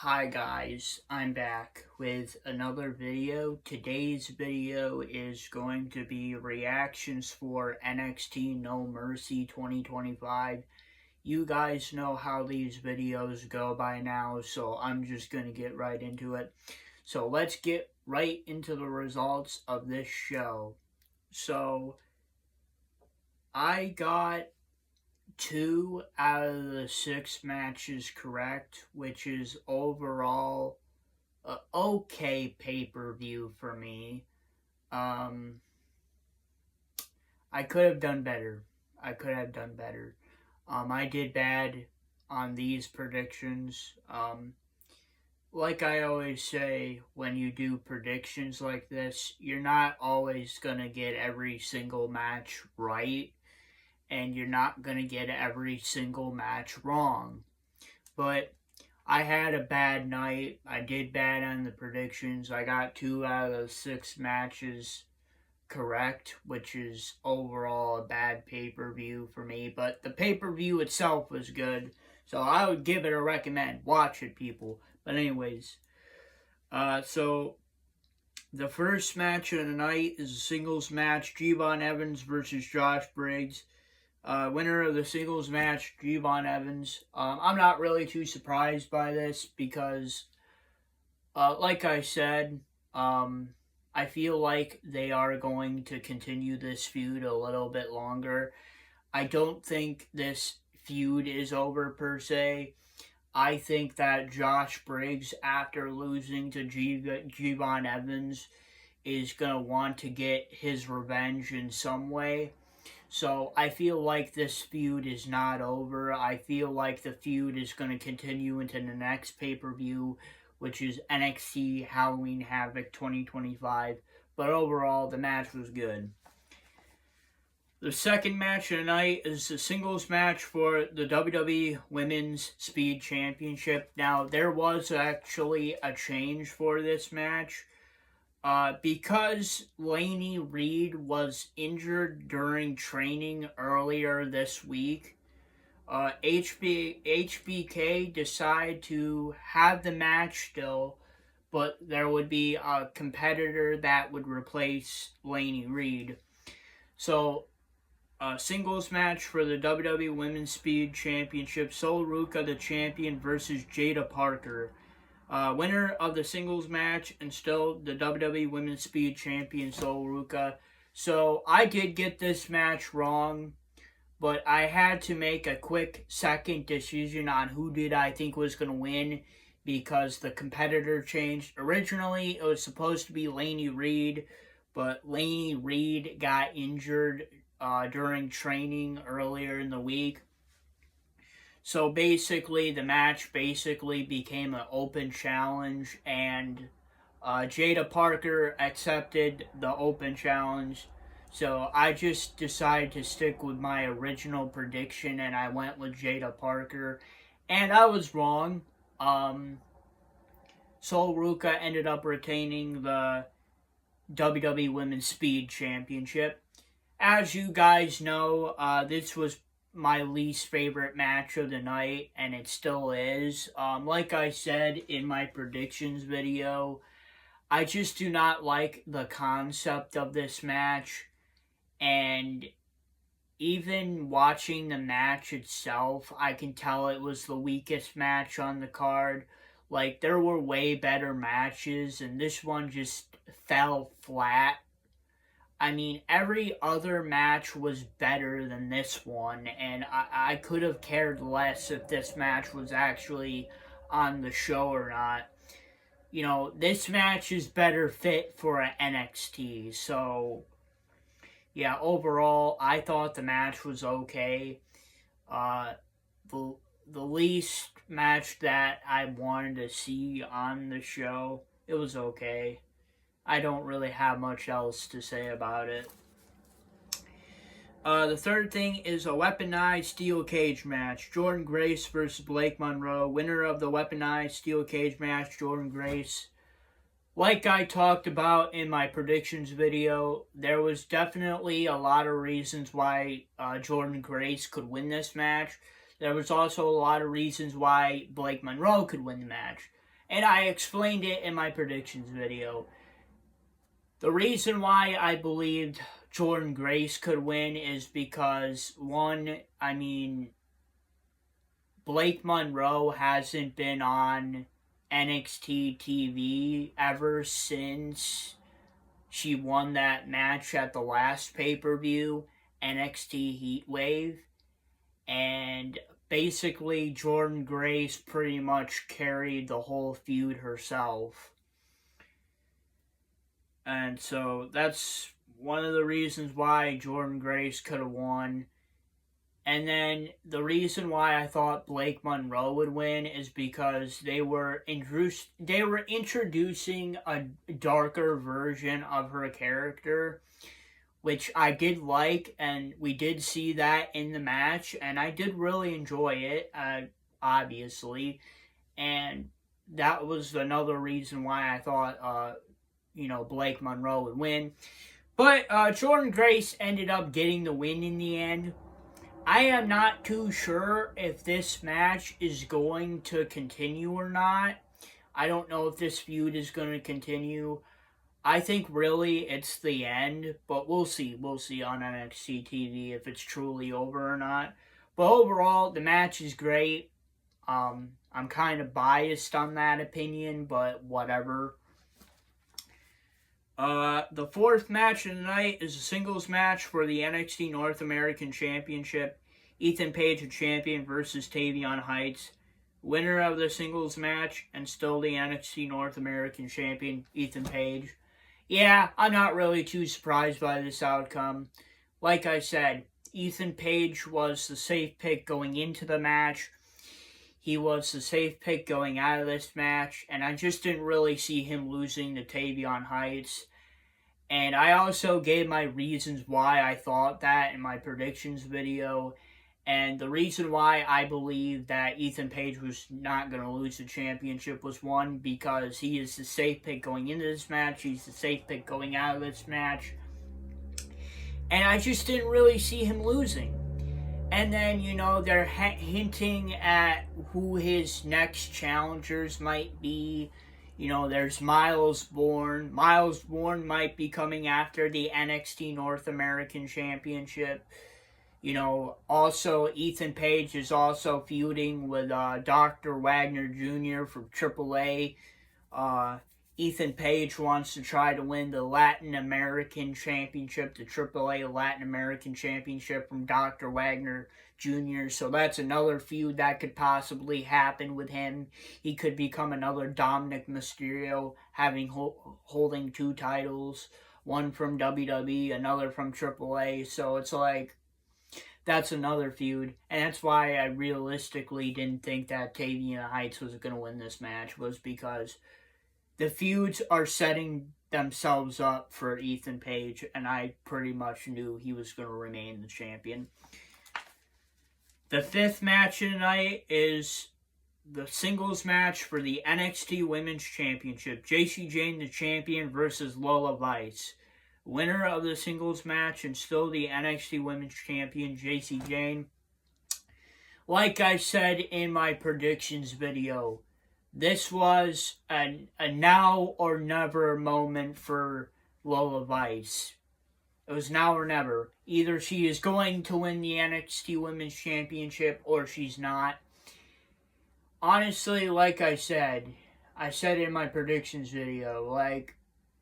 Hi guys, I'm back with another video. Today's video is going to be reactions for NXT No Mercy 2025. You guys know how these videos go by now, so I'm just going to get right into it. So let's get right into the results of this show. So I got 2 out of the 6 matches correct, which is overall a okay pay-per-view for me. I could have done better. I did bad on these predictions. Like I always say, when you do predictions like this, you're not always gonna get every single match right, and you're not going to get every single match wrong. But I had a bad night. I did bad on the predictions. I got 2 out of 6 matches correct, which is overall a bad pay-per-view for me. But the pay-per-view itself was good, so I would give it a recommend. Watch it, people. But anyways, so the first match of the night is a singles match, Javon Evans versus Josh Briggs. Winner of the singles match, Javon Evans. I'm not really too surprised by this because, like I said, I feel like they are going to continue this feud a little bit longer. I don't think this feud is over per se. I think that Josh Briggs, after losing to Javon Evans, is going to want to get his revenge in some way. So I feel like this feud is not over. I feel like the feud is going to continue into the next pay-per-view, which is NXT Halloween Havoc 2025. But overall, the match was good. The second match of the night is the singles match for the WWE Women's Speed Championship. Now, there was actually a change for this match. Because Lainey Reed was injured during training earlier this week, HBK decided to have the match still, but there would be a competitor that would replace Lainey Reed. So, a singles match for the WWE Women's Speed Championship, Sol Ruca the champion versus Jada Parker. Winner of the singles match and still the WWE Women's Speed Champion, Sol Ruca. So I did get this match wrong, but I had to make a quick second decision on who did I think was going to win because the competitor changed. Originally, it was supposed to be Lainey Reed, but Lainey Reed got injured during training earlier in the week. So basically, the match became an open challenge, and Jada Parker accepted the open challenge. So I just decided to stick with my original prediction, and I went with Jada Parker. And I was wrong. Sol Ruca ended up retaining the WWE Women's Speed Championship. As you guys know, this was my least favorite match of the night, and it still is. Like I said in my predictions video, I just do not like the concept of this match, and even watching the match itself, I can tell it was the weakest match on the card. Like, there were way better matches, and this one just fell flat. I mean, every other match was better than this one, and I could have cared less if this match was actually on the show or not. You know, this match is better fit for an NXT, so yeah, overall, I thought the match was okay. The least match that I wanted to see on the show, it was okay. I don't really have much else to say about it. The third thing is a weaponized steel cage match. Jordynne Grace versus Blake Monroe. Winner of the weaponized steel cage match, Jordynne Grace. Like I talked about in my predictions video, there was definitely a lot of reasons why Jordynne Grace could win this match. There was also a lot of reasons why Blake Monroe could win the match. and I explained it in my predictions video. The reason why I believed Jordynne Grace could win is because, one, I mean, Blake Monroe hasn't been on NXT TV ever since she won that match at the last pay-per-view, NXT Heatwave. And basically, Jordynne Grace pretty much carried the whole feud herself. And so that's one of the reasons why Jordynne Grace could have won. And then the reason why I thought Blake Monroe would win is because they were introducing a darker version of her character, which I did like, and we did see that in the match, and I did really enjoy it, obviously, and that was another reason why I thought, Blake Monroe would win. But Jordynne Grace ended up getting the win in the end. I am not too sure if this match is going to continue or not. I don't know if this feud is going to continue. I think really it's the end, but we'll see. We'll see on NXT TV if it's truly over or not. But overall, the match is great. I'm kind of biased on that opinion, but whatever. The fourth match of the night is a singles match for the NXT North American Championship. Ethan Page, a champion, versus Tavion Heights. Winner of the singles match, and still the NXT North American Champion, Ethan Page. Yeah, I'm not really too surprised by this outcome. Like I said, Ethan Page was the safe pick going into the match. He was the safe pick going out of this match, and I just didn't really see him losing to Tavion Heights. And I also gave my reasons why I thought that in my predictions video. And the reason why I believe that Ethan Page was not going to lose the championship was, one, because he is the safe pick going into this match. He's the safe pick going out of this match. And I just didn't really see him losing. And then, they're hinting at who his next challengers might be. There's Miles Bourne. Miles Bourne might be coming after the NXT North American Championship. Also, Ethan Page is also feuding with Dr. Wagner Jr. from AAA. Ethan Page wants to try to win the Latin American Championship, the AAA Latin American Championship from Dr. Wagner Jr. So that's another feud that could possibly happen with him. He could become another Dominic Mysterio, holding two titles, one from WWE, another from AAA. So it's like, that's another feud, and that's why I realistically didn't think that Tavion Heights was going to win this match, was because the feuds are setting themselves up for Ethan Page, and I pretty much knew he was going to remain the champion. The fifth match of the night is the singles match for the NXT Women's Championship. Jacy Jayne, the champion, versus Lola Vice. Winner of the singles match and still the NXT Women's Champion, Jacy Jayne. Like I said in my predictions video, this was a now or never moment for Lola Vice. It was now or never. Either she is going to win the NXT Women's Championship or she's not. Honestly, like I said in my predictions video,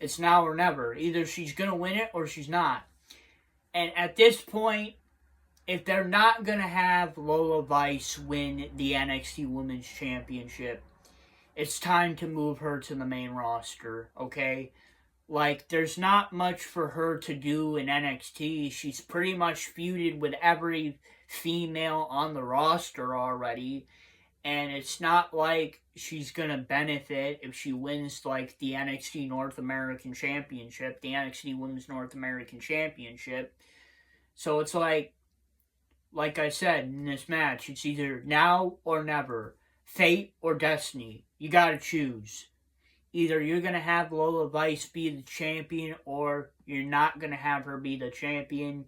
it's now or never. Either she's going to win it or she's not. And at this point, if they're not going to have Lola Vice win the NXT Women's Championship, it's time to move her to the main roster, okay? There's not much for her to do in NXT. She's pretty much feuded with every female on the roster already. And it's not like she's going to benefit if she wins, the NXT North American Championship, the NXT Women's North American Championship. So it's like I said in this match, it's either now or never. Fate or destiny. You got to choose. Either you're going to have Lola Vice be the champion or you're not going to have her be the champion.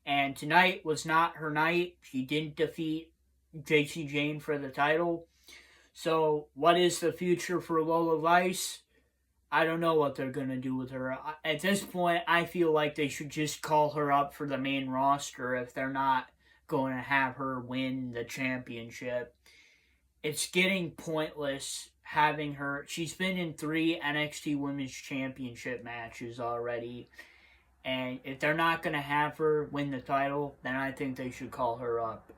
And tonight was not her night. She didn't defeat Jacy Jayne for the title. So, what is the future for Lola Vice? I don't know what they're going to do with her. At this point, I feel like they should just call her up for the main roster if they're not going to have her win the championship. It's getting pointless having her. She's been in 3 NXT Women's Championship matches already. And if they're not going to have her win the title, then I think they should call her up.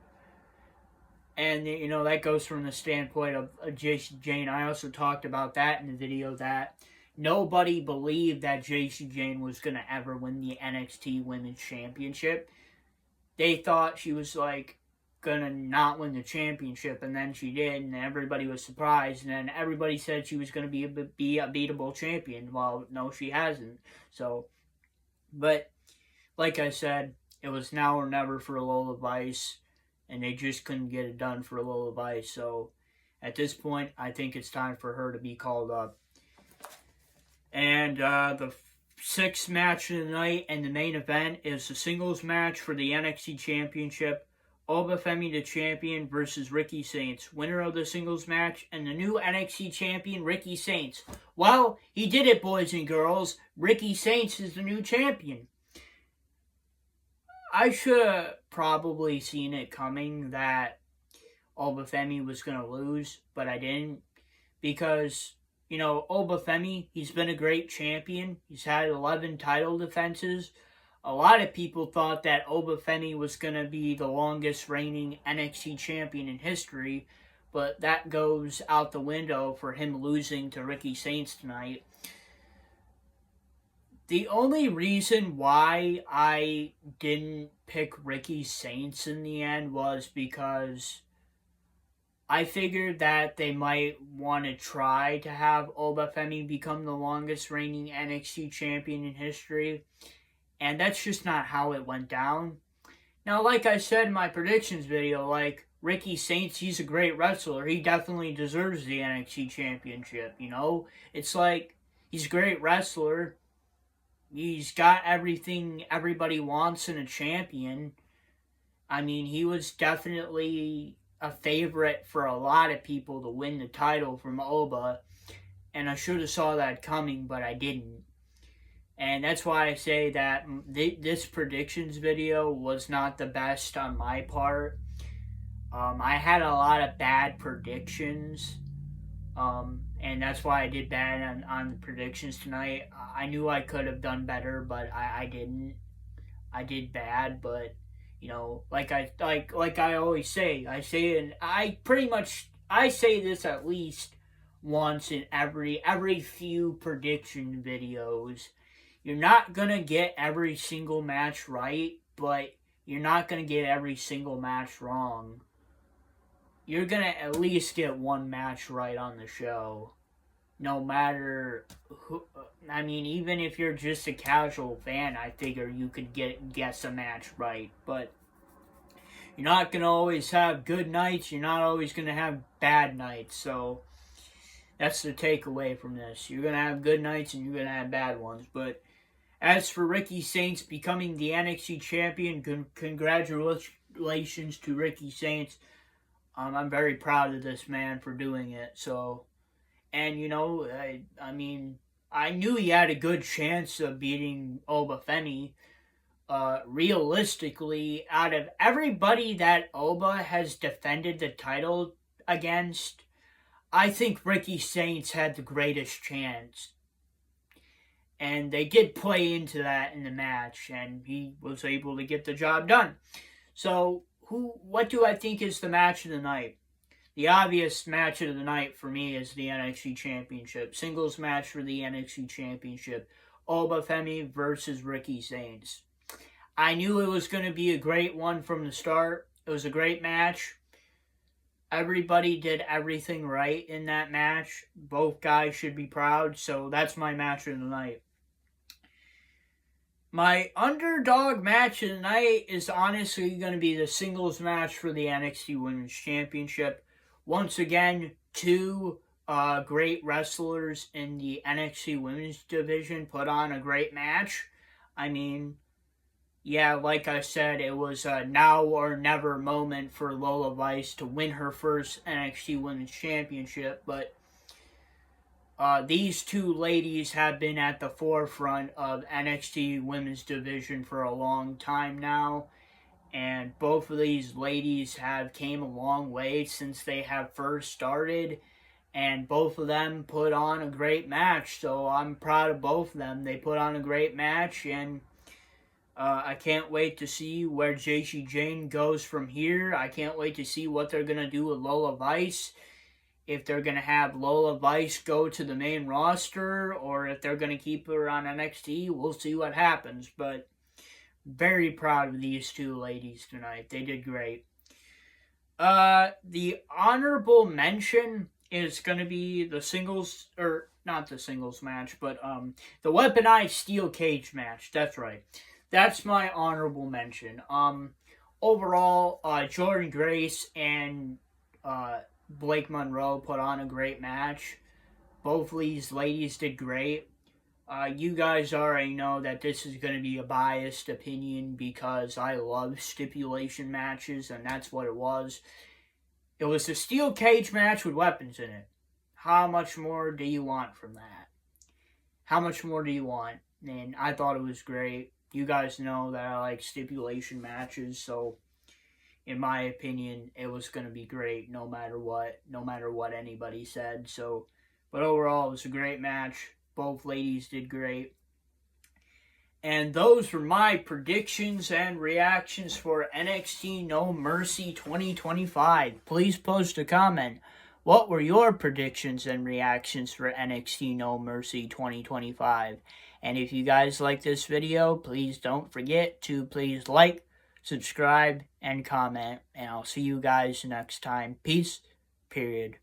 And, that goes from the standpoint of Jacy Jayne. I also talked about that in the video, that nobody believed that Jacy Jayne was going to ever win the NXT Women's Championship. They thought she was, going to not win the championship, and then she did, and everybody was surprised, and then everybody said she was going to be a beatable champion. Well, no, she hasn't. So, but, like I said, it was now or never for Lola Vice, and they just couldn't get it done for Lola Vice. So, at this point, I think it's time for her to be called up. And the 6th match of the night and the main event is the singles match for the NXT Championship. Obafemi the champion versus Ricky Saints. Winner of the singles match and the new NXT champion, Ricky Saints. Well, he did it, boys and girls. Ricky Saints is the new champion. I should have probably seen it coming that Obafemi was going to lose, but I didn't. Because, Obafemi, he's been a great champion. He's had 11 title defenses. A lot of people thought that Obafemi was going to be the longest reigning NXT champion in history, but that goes out the window for him losing to Ricky Saints tonight. The only reason why I didn't pick Ricky Saints in the end was because I figured that they might want to try to have Obafemi become the longest reigning NXT champion in history. And that's just not how it went down. Now, like I said in my predictions video, Ricky Saints, he's a great wrestler. He definitely deserves the NXT championship, It's he's a great wrestler. He's got everything everybody wants in a champion. I mean, he was definitely a favorite for a lot of people to win the title from Oba. And I should have saw that coming, but I didn't. And that's why I say that this predictions video was not the best on my part. I had a lot of bad predictions. And that's why I did bad on the predictions tonight. I knew I could have done better, but I didn't. I did bad, but like I always say, I say this at least once in every few prediction videos. You're not gonna get every single match right, but you're not gonna get every single match wrong. You're gonna at least get one match right on the show. No matter who, even if you're just a casual fan, I figure you could guess a match right. But you're not gonna always have good nights. You're not always gonna have bad nights. So that's the takeaway from this. You're gonna have good nights and you're gonna have bad ones. But as for Ricky Saints becoming the NXT champion, congratulations to Ricky Saints. I'm very proud of this man for doing it. So, and I knew he had a good chance of beating Obafemi. Realistically, out of everybody that Oba has defended the title against, I think Ricky Saints had the greatest chance. And they did play into that in the match, and he was able to get the job done. So, what do I think is the match of the night? The obvious match of the night for me is the NXT Championship. Singles match for the NXT Championship. Obafemi versus Ricky Saints. I knew it was going to be a great one from the start. It was a great match. Everybody did everything right in that match. Both guys should be proud, so that's my match of the night. My underdog match of the night is honestly going to be the singles match for the NXT Women's Championship. Once again, two great wrestlers in the NXT Women's division put on a great match. yeah, like I said, it was a now or never moment for Lola Vice to win her first NXT Women's Championship, but these two ladies have been at the forefront of NXT Women's Division for a long time now, and both of these ladies have came a long way since they have first started, and both of them put on a great match, so I'm proud of both of them. They put on a great match, and I can't wait to see where JC Jane goes from here. I can't wait to see what they're going to do with Lola Vice. If they're going to have Lola Vice go to the main roster, or if they're going to keep her on NXT, we'll see what happens. But very proud of these two ladies tonight. They did great. The honorable mention is going to be the singles, or not the singles match, but the weaponized steel cage match. That's right. That's my honorable mention. Overall, Jordan Grace and Blake Monroe put on a great match. Both of these ladies did great. You guys already know that this is going to be a biased opinion because I love stipulation matches, and that's what it was. It was a steel cage match with weapons in it. How much more do you want from that? How much more do you want? And I thought it was great. You guys know that I like stipulation matches, so in my opinion, it was going to be great no matter what anybody said. So, but overall, it was a great match. Both ladies did great. And those were my predictions and reactions for NXT No Mercy 2025. Please post a comment. What were your predictions and reactions for NXT No Mercy 2025? And if you guys like this video, please don't forget to please like, subscribe, and comment. And I'll see you guys next time. Peace. Period.